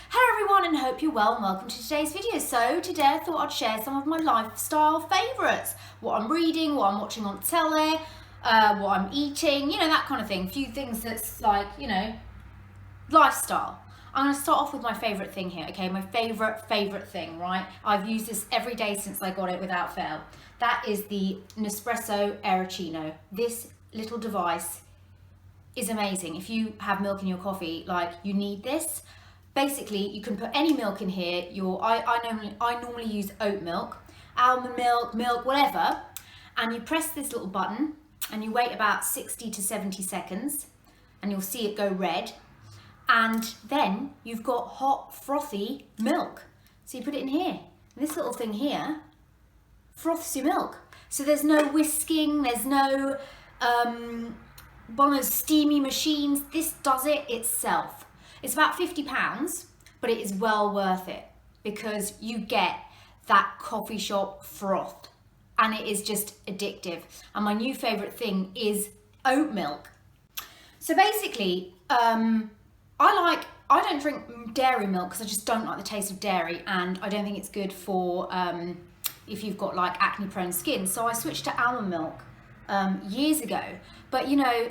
Hello everyone and hope you're well and welcome to today's video. So today I thought I'd share some of my lifestyle favourites. What I'm reading, what I'm watching on telly, what I'm eating, you know, that kind of thing. A few things that's like, you know, lifestyle. I'm going to start off with my favourite thing here, okay? My favourite thing, right? I've used this every day since I got it without fail. That is the Nespresso Aeroccino. This little device is amazing. If you have milk in your coffee, like, you need this. Basically, you can put any milk in here. I normally use oat milk, almond milk, whatever. And you press this little button and you wait about 60 to 70 seconds and you'll see it go red. And then you've got hot, frothy milk. So you put it in here. And this little thing here froths your milk. So there's no whisking, there's no one of those steamy machines. This does it itself. It's about £50, but it is well worth it because you get that coffee shop froth and it is just addictive. And my new favourite thing is oat milk. So basically, I don't drink dairy milk because I just don't like the taste of dairy, and I don't think it's good for if you've got like acne prone skin. So I switched to almond milk years ago, but you know,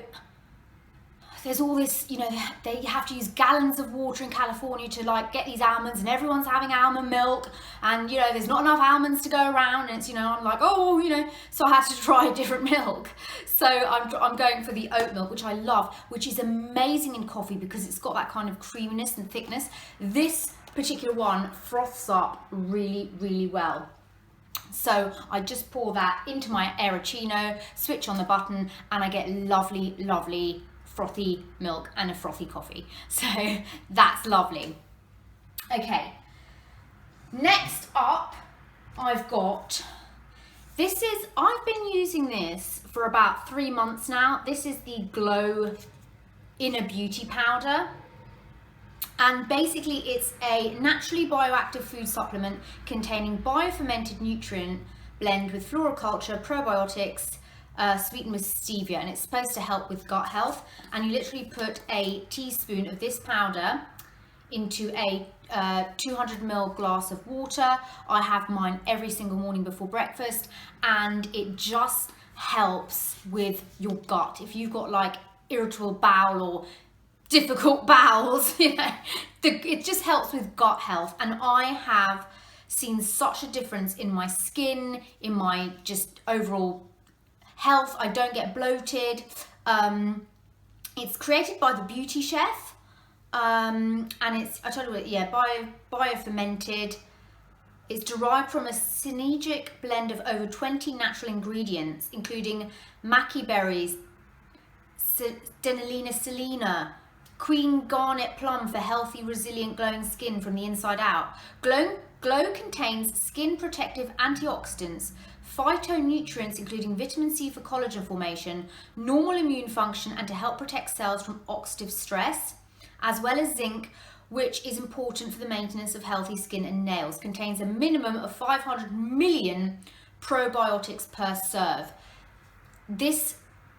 there's all this, you know, they have to use gallons of water in California to like get these almonds, and everyone's having almond milk, and you know, there's not enough almonds to go around, and it's, you know, I'm like, oh, you know, so I had to try a different milk. So I'm going for the oat milk, which I love, which is amazing in coffee because it's got that kind of creaminess and thickness. This particular one froths up really, really well. So I just pour that into my Aeroccino, switch on the button, and I get lovely, lovely frothy milk and a frothy coffee. So that's lovely. Okay, next up I've got, I've been using this for about 3 months now. This is the Glow Inner Beauty Powder. And basically it's a naturally bioactive food supplement containing biofermented nutrient blend with floriculture, probiotics, sweetened with stevia, and it's supposed to help with gut health. And you literally put a teaspoon of this powder into a 200 ml glass of water. I have mine every single morning before breakfast, and it just helps with your gut. If you've got like irritable bowel or difficult bowels, you know, it just helps with gut health. And I have seen such a difference in my skin, in my just overall health. I don't get bloated. It's created by the Beauty Chef, and it's, I told you what, yeah, biofermented. It's derived from a synergic blend of over 20 natural ingredients, including maqui berries, Denilina selena, Queen Garnet plum for healthy, resilient, glowing skin from the inside out. Glow contains skin protective antioxidants, phytonutrients including vitamin C for collagen formation, normal immune function, and to help protect cells from oxidative stress, as well as zinc, which is important for the maintenance of healthy skin and nails. Contains a minimum of 500 million probiotics per serve. This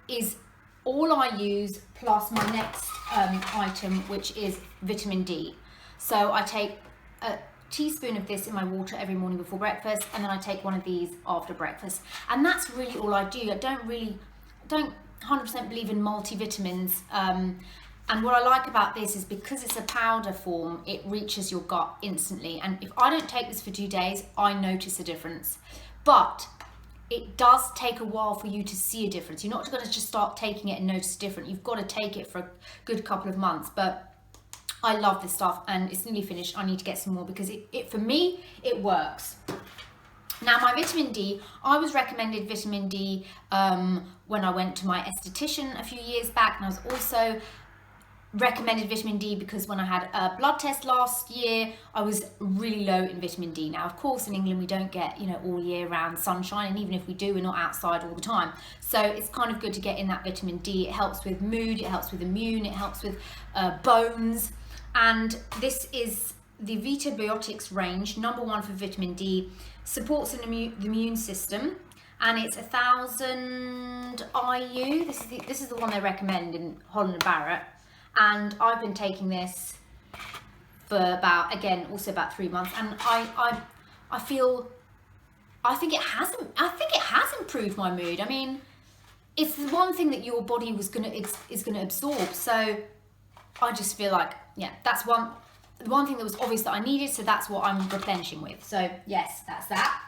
is all I use, plus my next item, which is vitamin D. So I take a teaspoon of this in my water every morning before breakfast, and then I take one of these after breakfast. And that's really all I do. I don't 100% believe in multivitamins. And what I like about this is because it's a powder form, it reaches your gut instantly. And if I don't take this for 2 days, I notice a difference. But it does take a while for you to see a difference. You're not going to just start taking it and notice a difference. You've got to take it for a good couple of months. But I love this stuff, and it's nearly finished. I need to get some more because it for me, it works. Now, my vitamin D, I was recommended vitamin D when I went to my esthetician a few years back, and I was also recommended vitamin D because when I had a blood test last year, I was really low in vitamin D. Now, of course, in England, we don't get, you know, all year round sunshine, and even if we do, we're not outside all the time. So it's kind of good to get in that vitamin D. It helps with mood, it helps with immune, it helps with bones. And this is the Vitabiotics range, #1 for vitamin D, supports the immune system, and it's 1000 IU. This is the one they recommend in Holland and Barrett. And I've been taking this for about, again, also about 3 months, and I think it has improved my mood. I mean, it's the one thing that your body is gonna absorb. So I just feel like, yeah, that's the one thing that was obvious that I needed. So that's what I'm replenishing with. So yes, that's that.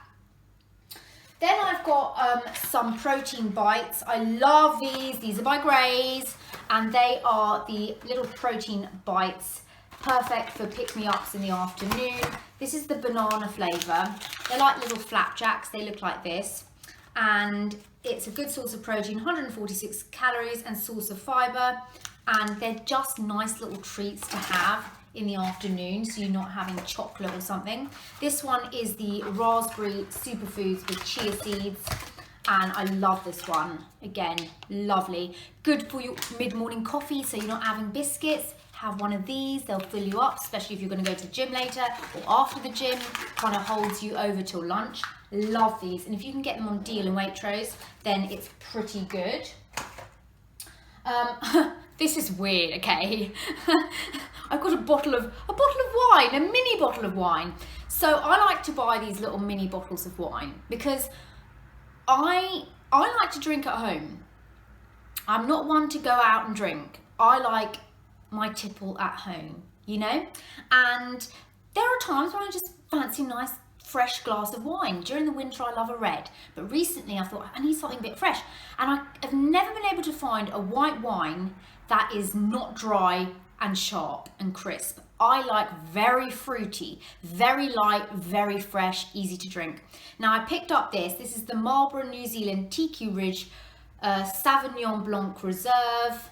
Then I've got some protein bites. I love these. These are by Graze, and they are the little protein bites, perfect for pick-me-ups in the afternoon. This is the banana flavour. They're like little flapjacks. They look like this, and it's a good source of protein, 146 calories and source of fibre, and they're just nice little treats to have in the afternoon, so you're not having chocolate or something. This one is the raspberry superfoods with chia seeds, and I love this one. Again, lovely. Good for your mid-morning coffee, so you're not having biscuits. Have one of these, they'll fill you up, especially if you're going to go to the gym later or after the gym. Kind of holds you over till lunch. Love these, and if you can get them on deal in Waitrose, then it's pretty good. This is weird, okay? I've got a bottle of wine, a mini bottle of wine. So I like to buy these little mini bottles of wine because I like to drink at home. I'm not one to go out and drink. I like my tipple at home, you know? And there are times when I just fancy a nice fresh glass of wine. During the winter I love a red, but recently I thought I need something a bit fresh, and I have never been able to find a white wine that is not dry and sharp and crisp. I like very fruity, very light, very fresh, easy to drink. Now I picked up this is the Marlborough New Zealand Tikki Ridge Sauvignon Blanc Reserve,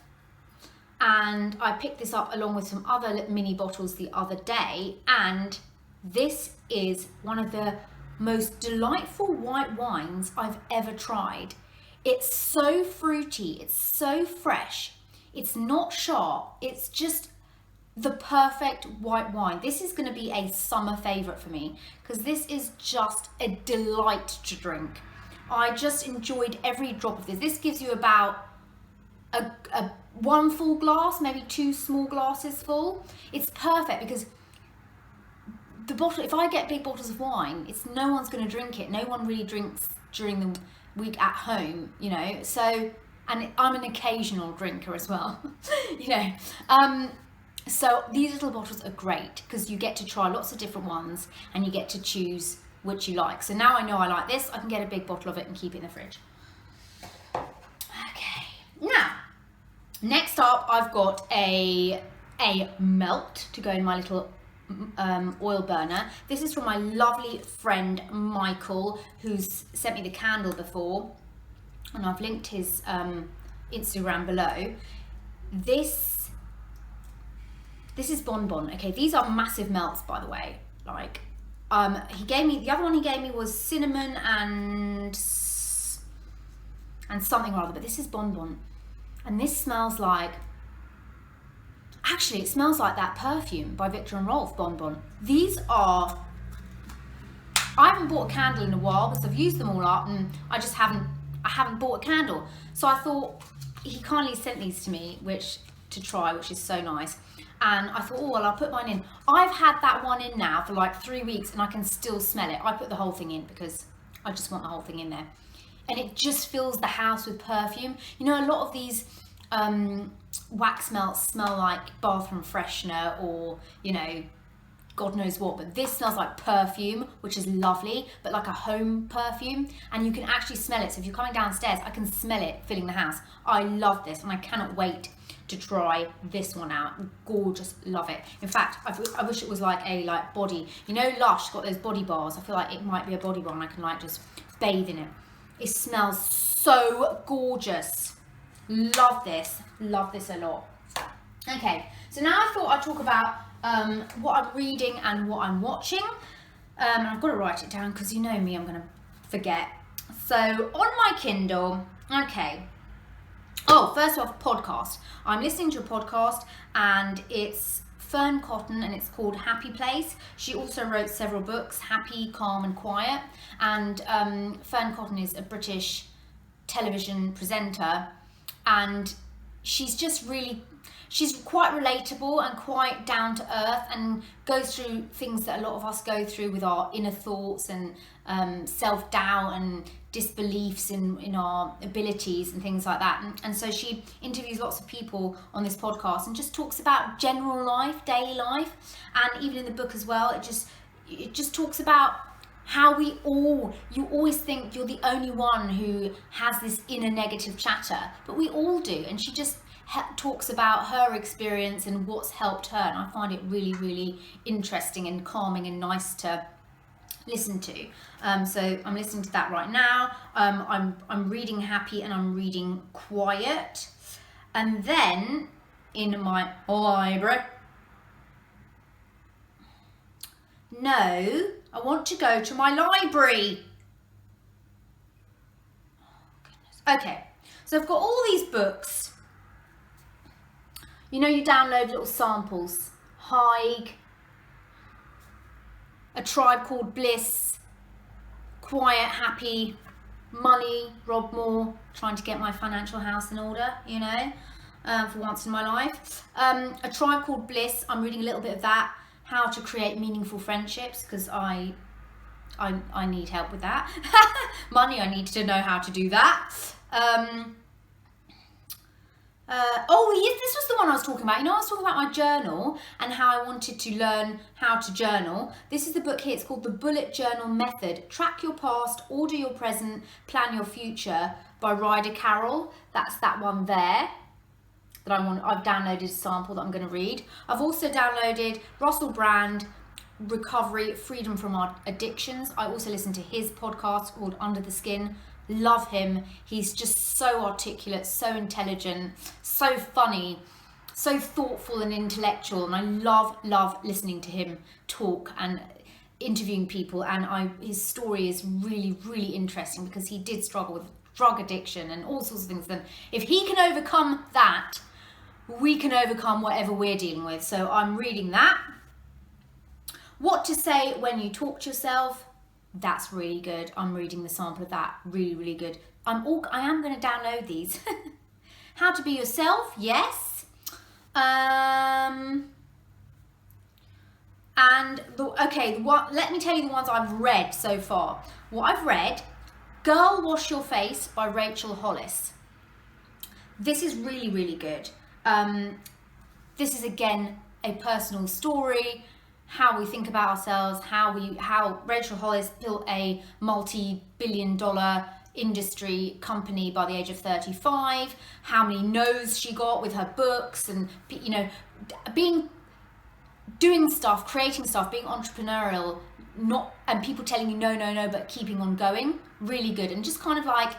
and I picked this up along with some other mini bottles the other day, and this is one of the most delightful white wines I've ever tried. It's so fruity, it's so fresh, it's not sharp, it's just the perfect white wine. This is going to be a summer favourite for me because this is just a delight to drink. I just enjoyed every drop of this. This gives you about a one full glass, maybe 2 small glasses full. It's perfect because the bottle, if I get big bottles of wine, it's no one's going to drink it. No one really drinks during the week at home, you know. So, and I'm an occasional drinker as well, you know. So these little bottles are great because you get to try lots of different ones and you get to choose which you like. So now I know I like this, I can get a big bottle of it and keep it in the fridge. Okay, now, next up I've got a melt to go in my little oil burner. This is from my lovely friend Michael, who's sent me the candle before, and I've linked his Instagram below. This is Bonbon. Okay, these are massive melts, by the way. Like, he gave me, the other one he gave me was cinnamon and something or other, but this is Bonbon. And this smells like, actually it smells like that perfume by Viktor and Rolf, Bonbon. These are, I haven't bought a candle in a while because I've used them all up and I haven't bought a candle. So I thought, he kindly sent these to me, to try, which is so nice. And I thought, oh, well, I'll put mine in. I've had that one in now for like 3 weeks and I can still smell it. I put the whole thing in because I just want the whole thing in there. And it just fills the house with perfume. You know, a lot of these wax melts smell like bathroom freshener or, you know, God knows what, but this smells like perfume, which is lovely, but like a home perfume, and you can actually smell it. So if you're coming downstairs, I can smell it filling the house. I love this and I cannot wait to try this one out. Gorgeous, love it. In fact, I wish it was like a body, you know, Lush got those body bars. I feel like it might be a body bar and I can like just bathe in it. It smells so gorgeous. Love this a lot. Okay, so now I thought I'd talk about what I'm reading and what I'm watching. And I've got to write it down because you know me, I'm going to forget. So on my Kindle, okay. Oh, first off, podcast. I'm listening to a podcast and it's Fearne Cotton and it's called Happy Place. She also wrote several books, Happy, Calm and Quiet. And Fearne Cotton is a British television presenter and she's just really, she's quite relatable and quite down to earth, and goes through things that a lot of us go through with our inner thoughts and self-doubt and disbeliefs in our abilities and things like that. And so she interviews lots of people on this podcast and just talks about general life, daily life, and even in the book as well, it just talks about how you always think you're the only one who has this inner negative chatter, but we all do. And she just talks about her experience and what's helped her, and I find it really, really interesting and calming and nice to listen to. So I'm listening to that right now. I'm reading Happy and I'm reading Quiet, and then in my library, no, I want to go to my library. Oh, goodness. Okay, so I've got all these books. You know, you download little samples. Haig, A Tribe Called Bliss, Quiet, Happy, Money, Rob Moore, trying to get my financial house in order, you know, for once in my life. A Tribe Called Bliss, I'm reading a little bit of that. How to create meaningful friendships, because I need help with that. Money, I need to know how to do that. Oh yes, this was the one I was talking about. You know, I was talking about my journal and how I wanted to learn how to journal. This is the book here. It's called The Bullet Journal Method. Track your past, order your present, plan your future, by Ryder, Carroll. That's that one there that I've downloaded a sample that I'm going to read. I've also downloaded Russell Brand, Recovery, Freedom from Our Addictions. I also listened to his podcast called Under the Skin. Love him. He's just so articulate, so intelligent, so funny, so thoughtful and intellectual, and I love listening to him talk and interviewing people. And his story is really, really interesting, because he did struggle with drug addiction and all sorts of things. And if he can overcome that, we can overcome whatever we're dealing with. So I'm reading that. What to Say When You Talk to Yourself. That's really good. I'm reading the sample of that. Really, really good. I am going to download these. How to Be Yourself. Yes. And let me tell you the ones I've read so far. What I've read: Girl Wash Your Face by Rachel Hollis. This is really, really good. This is again a personal story, how we think about ourselves, how Rachel Hollis built a multi-billion-dollar industry company by the age of 35, how many no's she got with her books, and, you know, doing stuff, creating stuff, being entrepreneurial, and people telling you no, but keeping on going. Really good. And just kind of like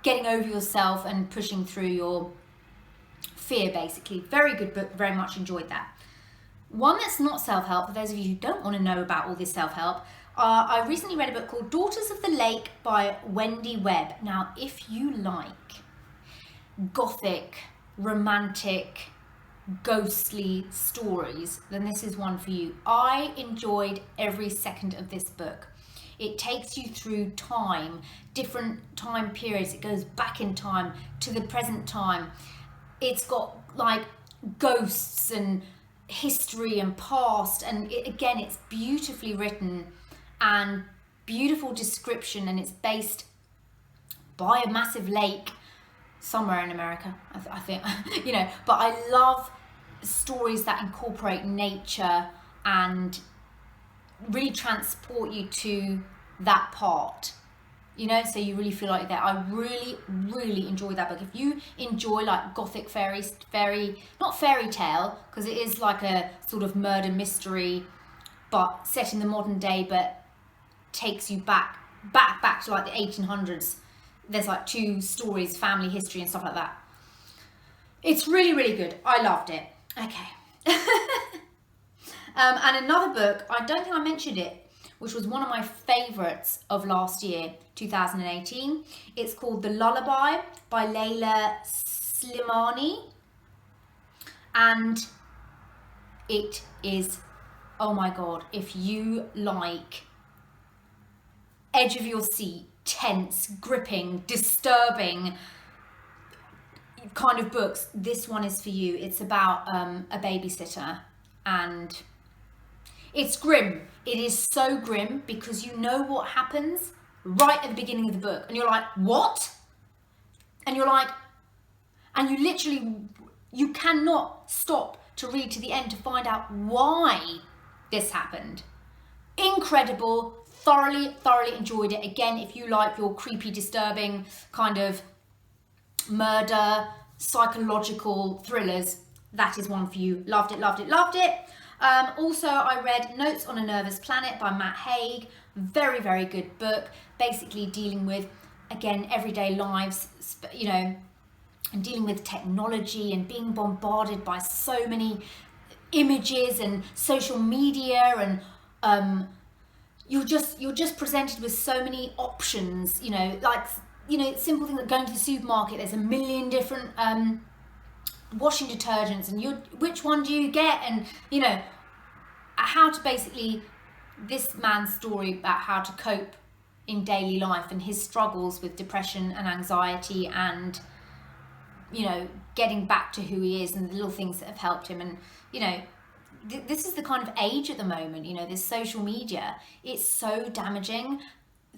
getting over yourself and pushing through your fear, basically. Very good book. Very much enjoyed that. One that's not self-help, for those of you who don't want to know about all this self-help, I recently read a book called Daughters of the Lake by Wendy Webb. Now, if you like gothic, romantic, ghostly stories, then this is one for you. I enjoyed every second of this book. It takes you through time, different time periods. It goes back in time to the present time. It's got like ghosts and history and past, and it's beautifully written and beautiful description, and it's based by a massive lake somewhere in America, I think. You know, but I love stories that incorporate nature and really transport you to that part, you know, so you really feel like that. I really, really enjoyed that book. If you enjoy like gothic not fairy tale, because it is like a sort of murder mystery, but set in the modern day, but takes you back to like the 1800s. There's like two stories, family history and stuff like that. It's really, really good. I loved it. Okay. And another book, I don't think I mentioned it, which was one of my favourites of last year, 2018. It's called The Lullaby by Leila Slimani. And it is, oh my God, if you like edge of your seat, tense, gripping, disturbing, kind of books, this one is for you. It's about a babysitter, and it's grim. It is so grim because you know what happens right at the beginning of the book, and you're like, what? And you're like, and you literally, you cannot stop to read to the end to find out why this happened. Incredible. Thoroughly enjoyed it. Again, if you like your creepy, disturbing kind of murder, psychological thrillers, that is one for you. Loved it. Also, I read Notes on a Nervous Planet by Haig. Very good book. Basically dealing with, again, everyday lives, you know, and dealing with technology and being bombarded by so many images and social media, and you're just presented with so many options, you know, like, you know, simple things like going to the supermarket, there's a million different washing detergents, and which one do you get, and, you know, how to basically, this man's story about how to cope in daily life and his struggles with depression and anxiety, and, you know, getting back to who he is and the little things that have helped him. And, you know, this is the kind of age at the moment, you know, this social media, it's so damaging.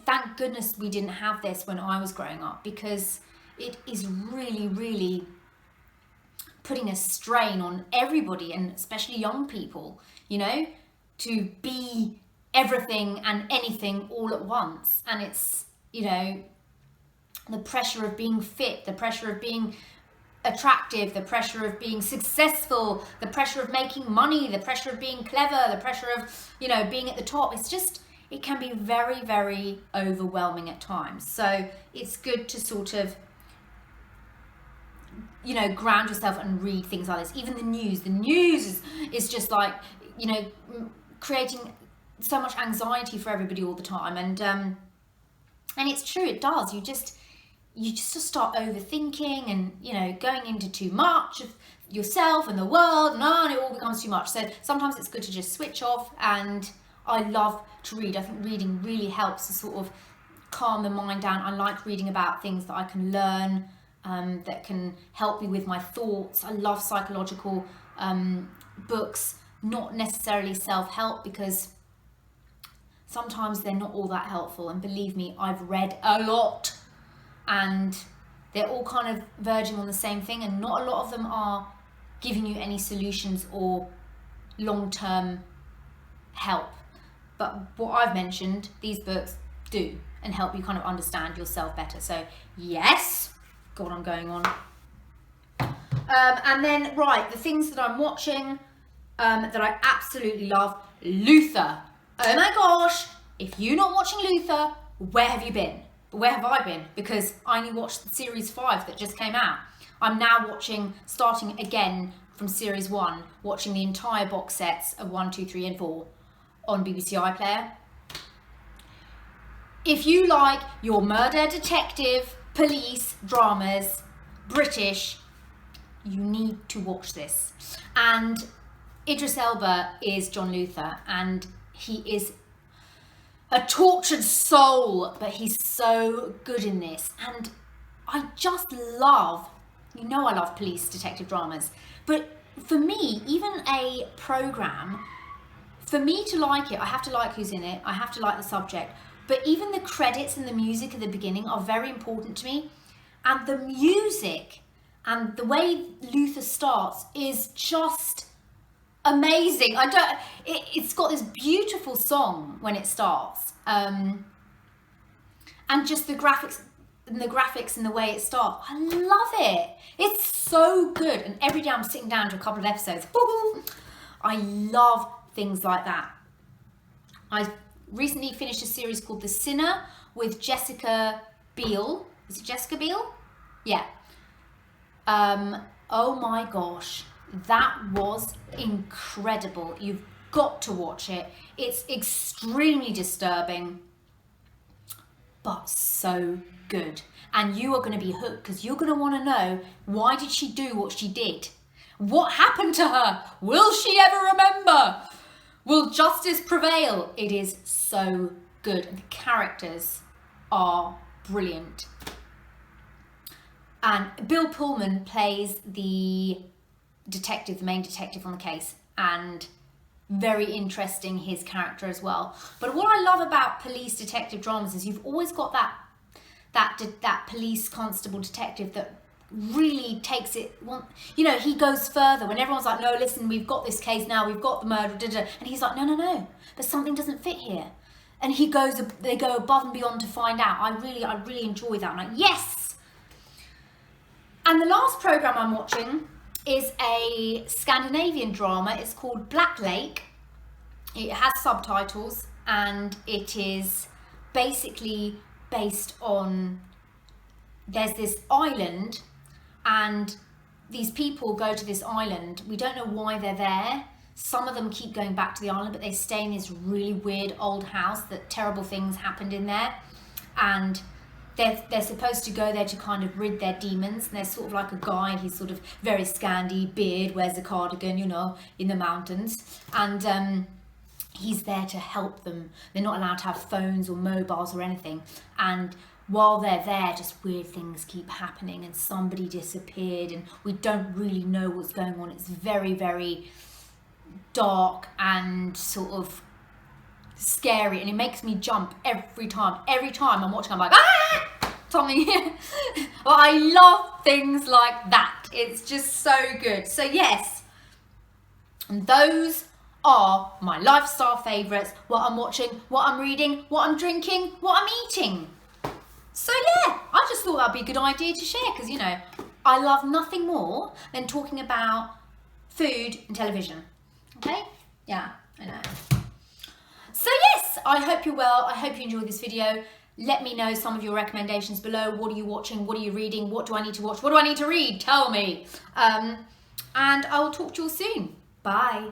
Thank goodness we didn't have this when I was growing up, because it is really putting a strain on everybody, and especially young people, you know, to be everything and anything all at once. And it's, you know, the pressure of being fit, the pressure of being attractive, the pressure of being successful, the pressure of making money, the pressure of being clever, the pressure of, you know, being at the top. It's just, it can be very overwhelming at times. So it's good to sort of, you know, ground yourself and read things like this. Even the news is just like, you know, creating so much anxiety for everybody all the time. And it's true, it does. You just start overthinking, and, you know, going into too much of yourself and the world, and it all becomes too much. So sometimes it's good to just switch off, and I love to read. I think reading really helps to sort of calm the mind down. I like reading about things that I can learn, that can help me with my thoughts. I love psychological books, not necessarily self-help, because sometimes they're not all that helpful. And believe me, I've read a lot, and they're all kind of verging on the same thing, and not a lot of them are giving you any solutions or long-term help. But what I've mentioned, these books do, and help you kind of understand yourself better. So yes, God, I'm going on. And then, right, the things that I'm watching that I absolutely love. Luther. Oh my gosh, if you're not watching Luther, where have you been? Where have I been? Because I only watched series 5 that just came out. I'm now starting again from series 1, watching the entire box sets of 1, 2, 3 and 4 on BBC iPlayer. If you like your murder, detective, police, dramas, British, you need to watch this. And Idris Elba is John Luther, and he is a tortured soul, but he's so good in this. And I just love, you know, I love police detective dramas, but for me, even a program, for me to like it, I have to like who's in it, I have to like the subject, but even the credits and the music at the beginning are very important to me. And the music and the way Luther starts is just amazing. It's got this beautiful song when it starts, and just the graphics and the way it starts, I love it. It's so good. And every day I'm sitting down to a couple of episodes. I love things like that. I recently finished a series called The Sinner with Jessica Biel. Is it Jessica Biel? Yeah. Oh my gosh, that was incredible. You've got to watch it. It's extremely disturbing, but so good. And you are going to be hooked, because you're going to want to know, why did she do what she did? What happened to her? Will she ever remember? Will justice prevail? It is so good. The characters are brilliant. And Bill Pullman plays the detective, the main detective on the case, and very interesting, his character as well. But what I love about police detective dramas is you've always got that police constable detective that really takes it, you know, he goes further when everyone's like, no, listen, we've got this case now, we've got the murder, and he's like, no, but something doesn't fit here. And they go above and beyond to find out. I really enjoy that. I'm like, yes. And the last program I'm watching is a Scandinavian drama. It's called Black Lake. It has subtitles, and it is basically based on, there's this island, and these people go to this island. We don't know why they're there. Some of them keep going back to the island, but they stay in this really weird old house that terrible things happened in there. And they're supposed to go there to kind of rid their demons. And there's sort of like a guy, he's sort of very Scandi, beard, wears a cardigan, you know, in the mountains. And he's there to help them. They're not allowed to have phones or mobiles or anything. And while they're there, just weird things keep happening, and somebody disappeared, and we don't really know what's going on. It's very, very dark and sort of scary, and it makes me jump every time I'm watching. I'm like, ah, something here. Well, I love things like that. It's just so good. So yes, and those are my lifestyle favorites, what I'm watching, what I'm reading, what I'm drinking, what I'm eating. So yeah, I just thought that'd be a good idea to share, because, you know, I love nothing more than talking about food and television. Okay? Yeah, I know. So yes, I hope you're well. I hope you enjoyed this video. Let me know some of your recommendations below. What are you watching? What are you reading? What do I need to watch? What do I need to read? Tell me. And I will talk to you all soon. Bye.